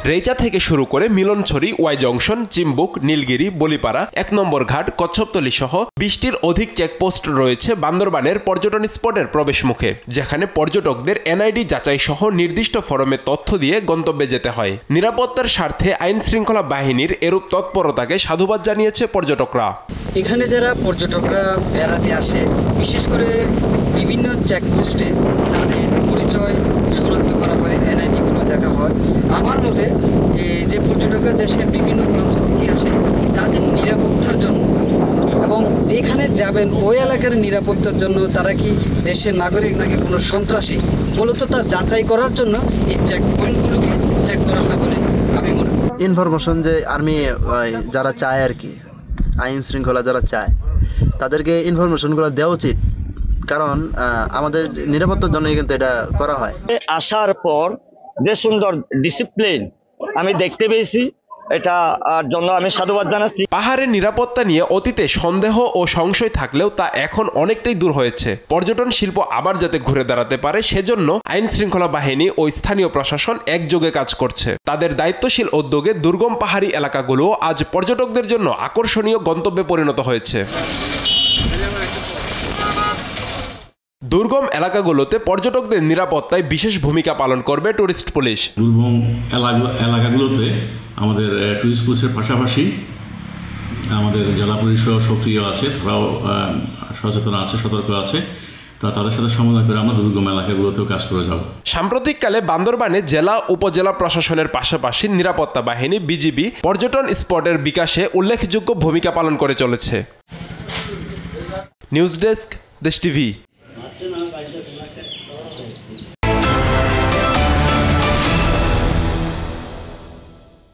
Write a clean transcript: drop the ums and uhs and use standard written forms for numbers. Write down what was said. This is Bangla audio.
রেচা থেকে শুরু করে মিলনছড়ি, ওয়াই জংশন, চিম্বুক, নীলগিরি, বলিপাড়া, ১ নম্বর ঘাট, কচ্ছপতলী সহ ২০টির অধিক চেকপোস্ট রয়েছে বান্দরবানের পর্যটন স্পটের প্রবেশ মুখে, যেখানে পর্যটকদের এনআইডি যাচাই সহ নির্দিষ্ট ফরমে তথ্য দিয়ে গন্তব্যে যেতে হয়। নিরাপত্তার স্বার্থে আইন শৃঙ্খলা বাহিনীর এরূপ তৎপরতাকে সাধুবাদ জানিয়েছে পর্যটকরা। এখানে যারা পর্যটকরা বেড়াতে আসে, বিশেষ করে বিভিন্ন চেকপোস্টে তাদের পরিচয় শনাক্ত করা হয়, এনআইডিগুলো দেখা হয়। আমার মতে যে পর্যটকরা দেশের বিভিন্ন প্রান্ত থেকে আসে তাদের নিরাপত্তার জন্য এবং যেখানে যাবেন ওই এলাকার নিরাপত্তার জন্য তারা কি দেশের নাগরিক নাকি কোনো সন্ত্রাসী, মূলত তা যাচাই করার জন্য এই চেক পয়েন্টগুলোকে চেক করা হয় বলে আমি মনে করি। ইনফরমেশন যে আর্মি যারা চায় আর কি, আইন শৃঙ্খলা যারা চায় তাদেরকে ইনফরমেশনগুলো দেওয়া উচিত, কারণ আমাদের নিরাপত্তার জন্যই কিন্তু এটা করা হয়। আসার পর যে সুন্দর ডিসিপ্লিন আমি দেখতে পেয়েছি, এটার জন্য আমি সাধুবাদ জানাচ্ছি। পাহাড়ের নিরাপত্তা নিয়ে অতীতে সন্দেহ ও সংশয় থাকলেও তা এখন অনেকটাই দূর হয়েছে। পর্যটন শিল্প আবার যাতে ঘুরে দাঁড়াতে পারে সেজন্য আইন শৃঙ্খলা বাহিনী ও স্থানীয় প্রশাসন একযোগে কাজ করছে। তাদের দায়িত্বশীল উদ্যোগে দুর্গম পাহাড়ি এলাকাগুলো আজ পর্যটকদের জন্য আকর্ষণীয় গন্তব্যে পরিণত হয়েছে। দুর্গম এলাকাগুলোতে পর্যটকদের নিরাপত্তায় বিশেষ ভূমিকা পালন করবে টুরিস্ট পুলিশ। দুর্গম এলাকাগুলোতে আমাদের টুরিস্ট পুলিশের পাশাপাশি আমাদের জেলা পুলিশও সক্রিয় আছে, তারাও সচেতন আছে, সতর্ক আছে। তাদের সাথে সমন্বয় করে আমরা দুর্গম এলাকাগুলোতেও কাজ করে যাব। সাম্প্রতিককালে বান্দরবানে জেলা উপজেলা প্রশাসনের পাশাপাশি নিরাপত্তা বাহিনী বিজিবি পর্যটন স্পটের বিকাশে উল্লেখযোগ্য ভূমিকা পালন করে চলেছে। নিউজ ডেস্ক, দেশ টিভি।